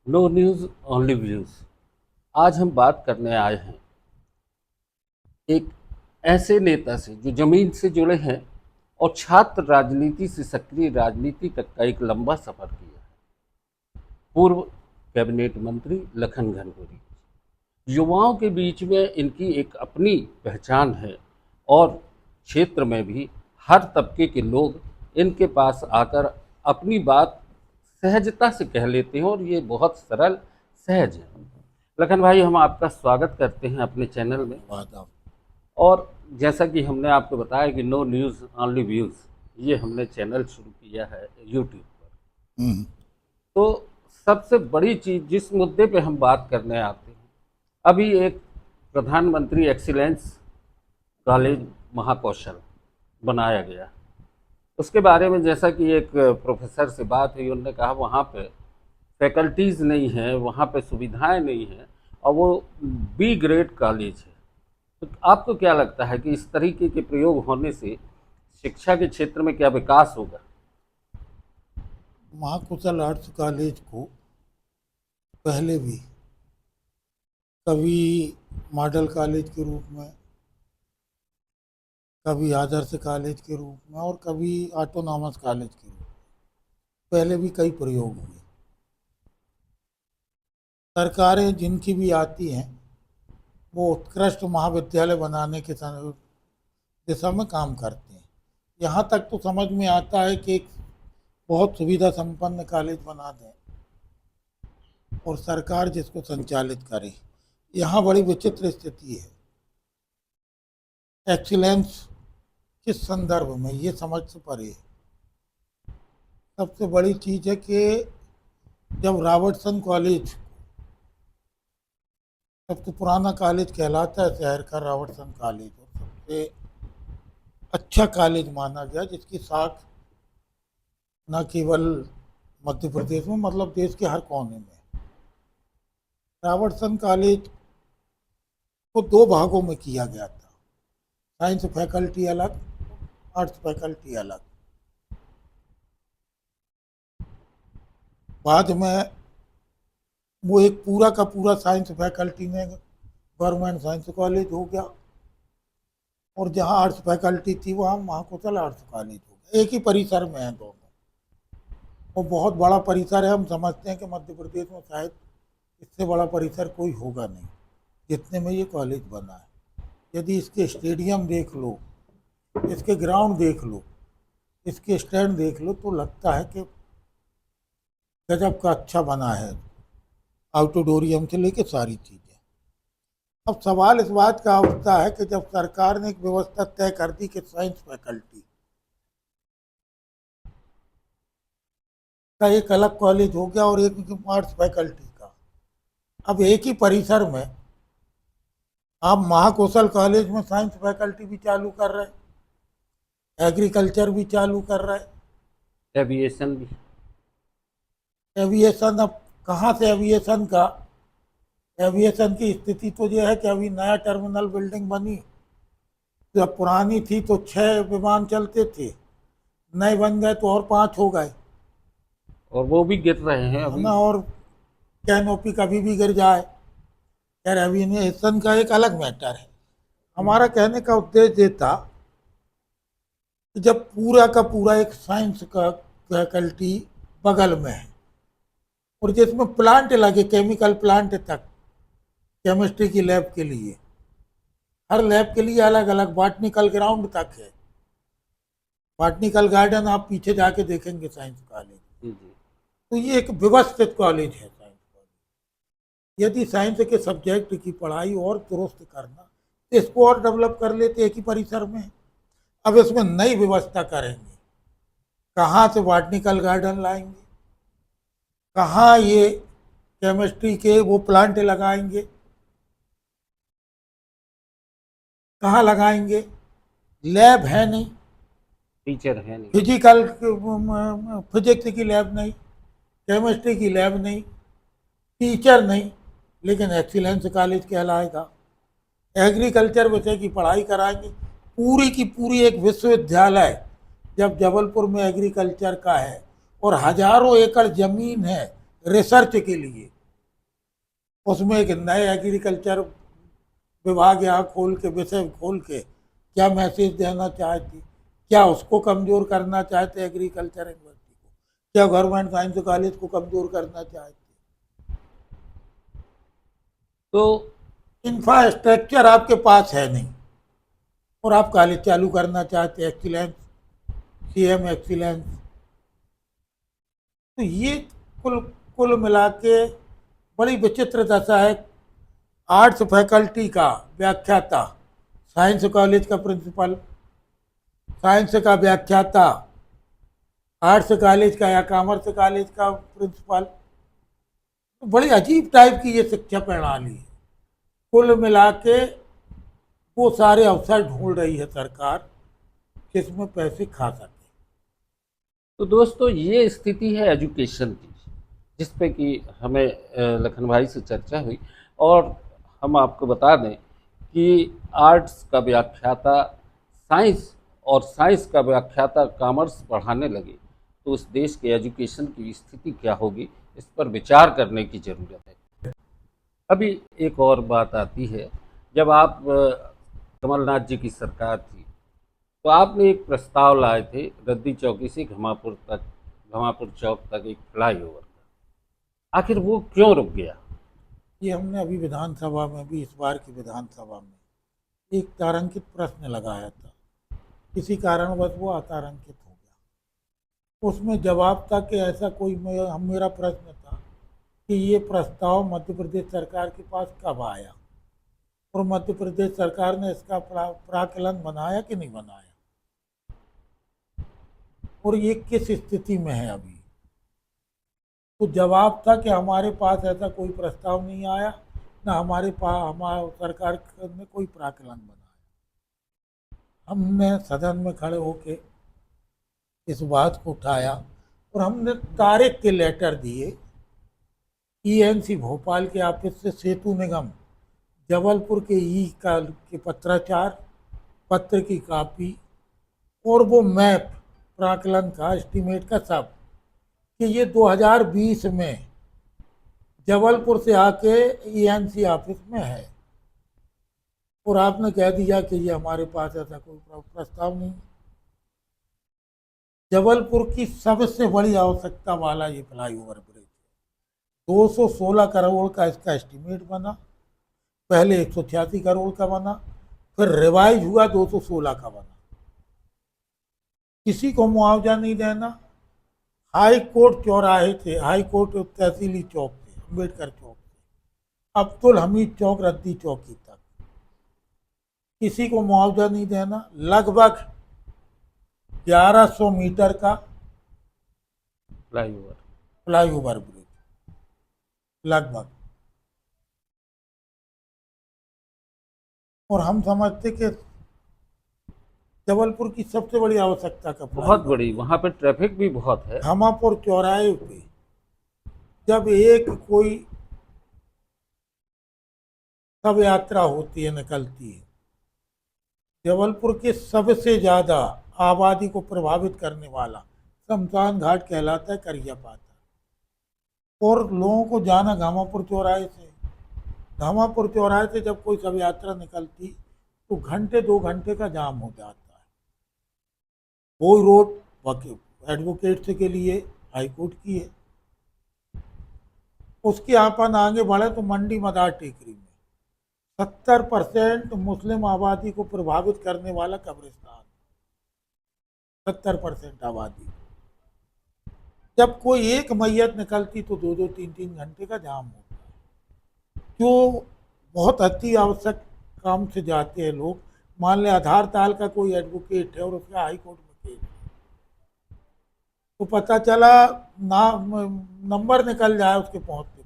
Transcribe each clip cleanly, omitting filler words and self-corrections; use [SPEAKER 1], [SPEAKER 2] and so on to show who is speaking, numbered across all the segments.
[SPEAKER 1] No news only views. आज हम बात करने आए हैं एक ऐसे नेता से जो ज़मीन से जुड़े हैं और छात्र राजनीति से सक्रिय राजनीति तक का एक लंबा सफ़र किया है। पूर्व कैबिनेट मंत्री लखन घनघोरी। युवाओं के बीच में इनकी एक अपनी पहचान है और क्षेत्र में भी हर तबके के लोग इनके पास आकर अपनी बात सहजता से कह लेते हैं और ये बहुत सरल सहज है। लखन भाई, हम आपका स्वागत करते हैं अपने चैनल में।
[SPEAKER 2] बात आप।
[SPEAKER 1] और जैसा कि हमने आपको बताया कि नो न्यूज़ ओनली व्यूज़, ये हमने चैनल शुरू किया है यूट्यूब पर।
[SPEAKER 2] हम्म।
[SPEAKER 1] तो सबसे बड़ी चीज़ जिस मुद्दे पे हम बात करने आते हैं, अभी एक प्रधानमंत्री एक्सीलेंस कॉलेज महाकौशल बनाया गया। उसके बारे में जैसा कि एक प्रोफेसर से बात हुई, उन्होंने कहा वहाँ पे फैकल्टीज़ नहीं है, वहाँ पे सुविधाएं नहीं हैं और वो बी ग्रेड कॉलेज है। तो आपको क्या लगता है कि इस तरीके के प्रयोग होने से शिक्षा के क्षेत्र में क्या विकास होगा?
[SPEAKER 2] महाकुशल आर्ट्स कॉलेज को पहले भी कभी मॉडल कॉलेज के रूप में, कभी आदर्श कॉलेज के रूप में और कभी ऑटोनॉमस कॉलेज के रूप में पहले भी कई प्रयोग हुए। सरकारें जिनकी भी आती हैं वो उत्कृष्ट महाविद्यालय बनाने के दिशा में काम करते हैं। यहाँ तक तो समझ में आता है कि एक बहुत सुविधा संपन्न कॉलेज बना दें और सरकार जिसको संचालित करे। यहाँ बड़ी विचित्र स्थिति है। एक्सीलेंस किस संदर्भ में, ये समझ से परे है। सबसे बड़ी चीज़ है कि जब रॉबर्टसन कॉलेज, सबसे पुराना कॉलेज कहलाता है शहर का रॉबर्टसन कॉलेज, और सबसे अच्छा कॉलेज माना गया जिसकी साख न केवल मध्य प्रदेश में मतलब देश के हर कोने में। रॉबर्टसन कॉलेज को दो भागों में किया गया था, साइंस फैकल्टी अलग, आर्ट्स फैकल्टी अलग। बाद में वो एक पूरा का पूरा साइंस फैकल्टी में गवर्नमेंट साइंस कॉलेज हो गया और जहाँ आर्ट्स फैकल्टी थी वहाँ महाकुशल आर्ट्स कॉलेज हो गया। एक ही परिसर में है दोनों, और बहुत बड़ा परिसर है। हम समझते हैं कि मध्य प्रदेश में शायद इससे बड़ा परिसर कोई होगा नहीं जितने में ये कॉलेज बना है। यदि इसके स्टेडियम देख लो, इसके ग्राउंड देख लो, इसके स्टैंड देख लो, तो लगता है कि गजब का अच्छा बना है, आउटडोरियम से लेके सारी चीज़ें। अब सवाल इस बात का उठता है कि जब सरकार ने एक व्यवस्था तय कर दी कि साइंस फैकल्टी का एक अलग कॉलेज हो गया और एक आर्ट्स फैकल्टी का, अब एक ही परिसर में आप महाकौशल कॉलेज में साइंस फैकल्टी भी चालू कर रहे हैं, एग्रीकल्चर भी चालू कर रहे हैं,
[SPEAKER 1] एविएशन भी।
[SPEAKER 2] एविएशन। अब कहाँ से एविएशन का, एविएशन की स्थिति तो ये है कि अभी नया टर्मिनल बिल्डिंग बनी, जब पुरानी थी तो 6 विमान चलते थे, नए बन गए तो और 5 हो गए,
[SPEAKER 1] और वो भी गिर रहे हैं
[SPEAKER 2] है
[SPEAKER 1] अभी।
[SPEAKER 2] ना। और कैनोपी कभी भी गिर जाए। यार एविएशन का एक अलग मैटर है। हमारा कहने का उद्देश्य ये था कि जब पूरा का पूरा एक साइंस का फैकल्टी बगल में है और जिसमें प्लांट लगे, केमिकल प्लांट तक, केमिस्ट्री की लैब के लिए, हर लैब के लिए अलग अलग, बॉटनिकल ग्राउंड तक है, बॉटनिकल गार्डन आप पीछे जाके देखेंगे साइंस कॉलेज।
[SPEAKER 1] जी जी।
[SPEAKER 2] तो ये एक व्यवस्थित कॉलेज है साइंस कॉलेज। यदि साइंस के सब्जेक्ट की पढ़ाई और दुरुस्त करना तो इसको और डेवलप कर लेते एक ही परिसर में। अब इसमें नई व्यवस्था करेंगे, कहाँ से बॉटनिकल गार्डन लाएंगे, कहाँ ये केमिस्ट्री के वो प्लांट लगाएंगे, कहाँ लगाएंगे, लैब है नहीं,
[SPEAKER 1] टीचर है नहीं।
[SPEAKER 2] फिजिकल फिजिक्स की लैब नहीं, केमिस्ट्री की लैब नहीं, टीचर नहीं, लेकिन एक्सीलेंस कॉलेज कहलाएगा। एग्रीकल्चर विषय की पढ़ाई कराएंगे, पूरी की पूरी एक विश्वविद्यालय। जब जबलपुर में एग्रीकल्चर का है और हजारों एकड़ ज़मीन है रिसर्च के लिए। उसमें एक नए एग्रीकल्चर विभाग यहाँ खोल के, विषय खोल के क्या मैसेज देना चाहती, क्या उसको कमज़ोर करना चाहते एग्रीकल्चर यूनिवर्सिटी को, क्या गवर्नमेंट साइंस कॉलेज को कमज़ोर करना चाहते।
[SPEAKER 1] तो
[SPEAKER 2] इंफ्रास्ट्रक्चर आपके पास है नहीं और आप कॉलेज चालू करना चाहते एक्सीलेंस, सीएम एक्सीलेंस। तो ये कुल कुल मिला के बड़ी विचित्र दशा है। आर्ट्स फैकल्टी का व्याख्याता, साइंस कॉलेज का प्रिंसिपल, साइंस का व्याख्याता आर्ट्स कॉलेज का या कॉमर्स कॉलेज का प्रिंसिपल। तो बड़ी अजीब टाइप की ये शिक्षा प्रणाली है। कुल मिला के वो सारे अवसर ढूंढ रही है सरकार जिसमें पैसे खा सके।
[SPEAKER 1] तो दोस्तों, ये स्थिति है एजुकेशन की, जिस पे कि हमें लखन भाई से चर्चा हुई। और हम आपको बता दें कि आर्ट्स का व्याख्याता साइंस और साइंस का व्याख्याता कॉमर्स पढ़ाने लगे तो उस देश के एजुकेशन की स्थिति क्या होगी, इस पर विचार करने की ज़रूरत है। अभी एक और बात आती है, जब आप कमलनाथ जी की सरकार थी तो आपने एक प्रस्ताव लाए थे रद्दी चौकी से घमापुर चौक तक एक फ्लाईओवर का। आखिर वो क्यों रुक गया?
[SPEAKER 2] ये हमने अभी विधानसभा में भी, इस बार की विधानसभा में एक तारांकित प्रश्न लगाया था। किसी कारणवश वो अतारांकित हो गया। उसमें जवाब था कि ऐसा कोई, मेरा प्रश्न था कि ये प्रस्ताव मध्य प्रदेश सरकार के पास कब आया और मध्य प्रदेश सरकार ने इसका प्राक्कलन बनाया कि नहीं बनाया, और ये किस स्थिति में है अभी। तो जवाब था कि हमारे पास ऐसा कोई प्रस्ताव नहीं आया, ना हमारे सरकार ने कोई प्राक्कलन बनाया। हमने सदन में खड़े होके इस बात को उठाया और हमने तारीख के लेटर दिए ईएनसी भोपाल के ऑफिस से, सेतु निगम जबलपुर के के पत्राचार, पत्र की कॉपी और वो मैप प्राक्कलन का, एस्टीमेट का, सब कि ये 2020 में जबलपुर से आके ईएनसी ऑफिस में है। और आपने कह दिया कि ये हमारे पास ऐसा कोई प्रस्ताव नहीं। जबलपुर की सबसे बड़ी आवश्यकता वाला ये फ्लाईओवर ब्रिज 216 करोड़ का इसका एस्टीमेट बना। पहले 186 करोड़ का बना, फिर रिवाइज हुआ 216 का बना। किसी को मुआवजा नहीं देना। हाई कोर्ट चौराहे थे, हाई कोर्ट तहसीली चौक थे, अम्बेडकर चौक थे, अब्दुल हमीद चौक, रद्दी चौकी तक किसी को मुआवजा नहीं देना। लगभग 1100 मीटर का फ्लाईओवर ब्रिज लगभग। और हम समझते कि जबलपुर की सबसे बड़ी आवश्यकता का
[SPEAKER 1] बहुत बड़ी, वहाँ पे ट्रैफिक भी बहुत है।
[SPEAKER 2] घमापुर चौराहे पे जब एक कोई शव यात्रा होती है, निकलती है, जबलपुर के सबसे ज़्यादा आबादी को प्रभावित करने वाला शमशान घाट कहलाता है, करिया पाता। और लोगों को जाना घामापुर चौराहे से। घामापुर चौराहे से जब कोई शव यात्रा निकलती तो घंटे 2 घंटे का जाम हो जाता है। वो रोड एडवोकेट्स के लिए हाई कोर्ट की है। उसके अपन आगे बढ़े तो मंडी मदार टेकरी में 70% मुस्लिम आबादी को प्रभावित करने वाला कब्रिस्तान, 70% आबादी। जब कोई एक मैयत निकलती तो 2-2, 3-3 घंटे का जाम होता है। जो बहुत अति आवश्यक काम से जाते हैं लोग, मान लें आधार ताल का कोई एडवोकेट है और उसका हाई कोर्ट में केस है, तो पता चला नंबर निकल जाए उसके पहुंचते।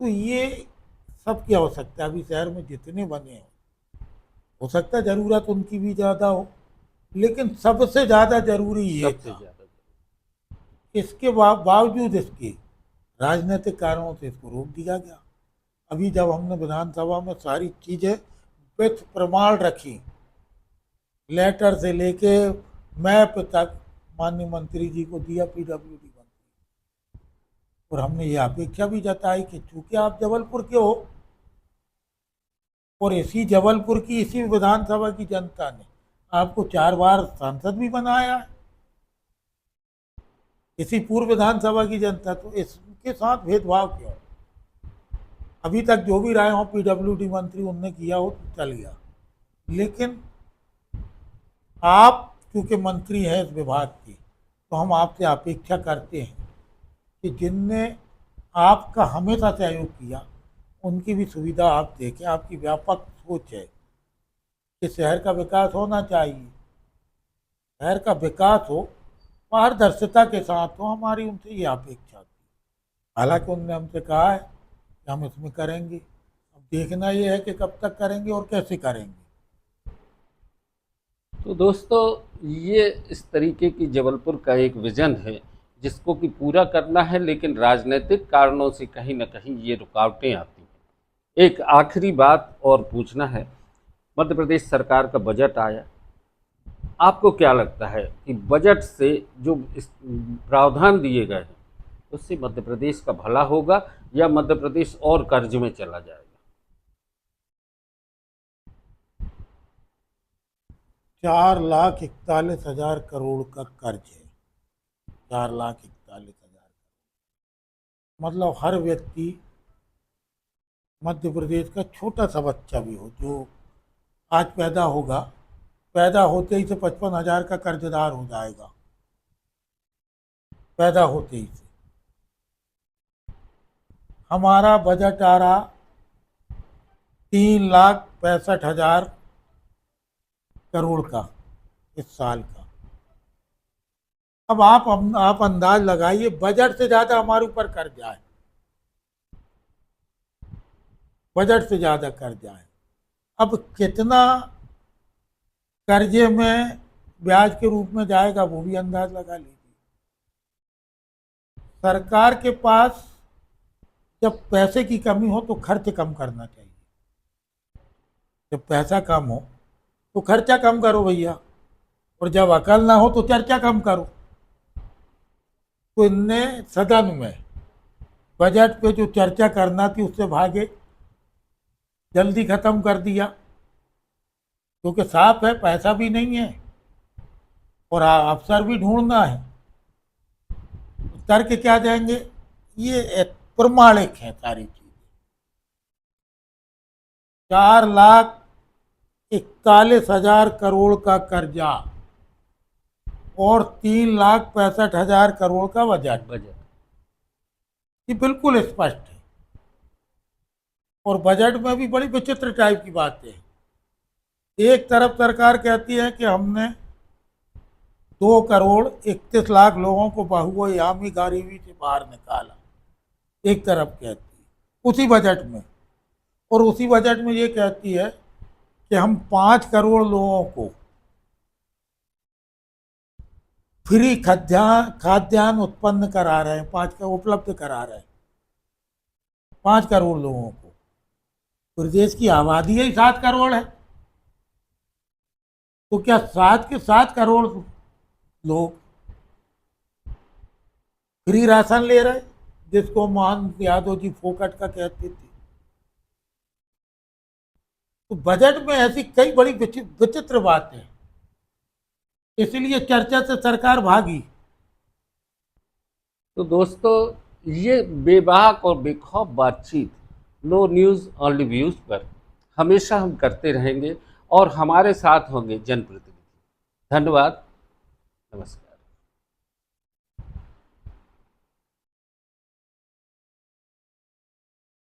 [SPEAKER 2] तो ये सबकी आवश्यकता अभी शहर में जितने बने हो सकता है ज़रूरत उनकी भी ज़्यादा हो, लेकिन सबसे ज़्यादा जरूरी ये था। इसके बावजूद इसके राजनीतिक कारणों से इसको रोक दिया गया। अभी जब हमने विधानसभा में सारी चीज़ें विथ प्रमाण रखी, लेटर से लेके मैप तक माननीय मंत्री जी को दिया, पीडब्ल्यूडी मंत्री, और हमने ये अपेक्षा भी जताई कि चूंकि आप जबलपुर के हो और इसी जबलपुर की इसी विधानसभा की जनता ने आपको 4 बार सांसद भी बनाया है, इसी पूर्व विधानसभा की जनता, तो इसके साथ भेदभाव क्यों? अभी तक जो भी रहे हो पीडब्ल्यूडी मंत्री उनने किया हो तो चल गया, लेकिन आप चूंकि मंत्री हैं इस विभाग की, तो हम आपसे अपेक्षा करते हैं कि जिनने आपका हमेशा सहयोग किया उनकी भी सुविधा आप देखें। आपकी व्यापक सोच है कि शहर का विकास होना चाहिए, शहर का विकास हो, पारदर्शिता के साथ हो, हमारी उनसे ये अपेक्षा थी। हालांकि उन्होंने हमसे कहा है कि हम इसमें करेंगे, अब देखना ये है कि कब तक करेंगे और कैसे करेंगे।
[SPEAKER 1] तो दोस्तों, ये इस तरीके की जबलपुर का एक विजन है जिसको कि पूरा करना है, लेकिन राजनीतिक कारणों से कहीं ना कहीं ये रुकावटें आती हैं। एक आखिरी बात और पूछना है, मध्य प्रदेश सरकार का बजट आया, आपको क्या लगता है कि बजट से जो इस प्रावधान दिए गए हैं उससे मध्य प्रदेश का भला होगा या मध्य प्रदेश और कर्ज में चला जाएगा?
[SPEAKER 2] 4,41,000 करोड़ का कर्ज है। 4,41,000, मतलब हर व्यक्ति मध्य प्रदेश का छोटा सा बच्चा भी हो जो आज पैदा होगा, पैदा होते ही से 55,000 का कर्जदार हो जाएगा, पैदा होते ही से। हमारा बजट आ रहा 3,65,000 करोड़ का इस साल का। अब आप अंदाज लगाइए, बजट से ज्यादा हमारे ऊपर कर्जा है, बजट से ज्यादा कर्जा है। अब कितना कर्जे में ब्याज के रूप में जाएगा वो भी अंदाज लगा लीजिए। सरकार के पास जब पैसे की कमी हो तो खर्च कम करना चाहिए, जब पैसा कम हो तो खर्चा कम करो भैया, और जब अकल ना हो तो चर्चा कम करो। तो इनने सदन में बजट पे जो चर्चा करना थी उससे भागे, जल्दी खत्म कर दिया, क्योंकि साफ है पैसा भी नहीं है और अफसर भी ढूंढना है। तर्क क्या देंगे? ये प्रमाणिक है सारी चीजें। 4,41,000 करोड़ का कर्जा और 3,65,000 करोड़ का बजट, ये बिल्कुल स्पष्ट है। और बजट में भी बड़ी विचित्र टाइप की बातें हैं। एक तरफ सरकार कहती है कि हमने 2,31,00,000 लोगों को बहुआयामी गरीबी से बाहर निकाला, एक तरफ कहती है उसी बजट में, और उसी बजट में ये कहती है कि हम 5 करोड़ लोगों को फ्री खाद्यान्न उत्पन्न करा रहे हैं, 5 का उपलब्ध करा रहे हैं 5 करोड़ लोगों को। प्रदेश की आबादी ही 7 करोड़ है, तो क्या 7 के 7 करोड़ लोग फ्री राशन ले रहे, जिसको मोहन यादव जी फोकट का कहते थे? तो बजट में ऐसी कई बड़ी विचित्र बातें, इसलिए चर्चा से सरकार भागी।
[SPEAKER 1] तो दोस्तों, ये बेबाक और बेखौफ बातचीत नो न्यूज़ ओनली व्यूज़ पर हमेशा हम करते रहेंगे और हमारे साथ होंगे जनप्रतिनिधि। धन्यवाद, नमस्कार।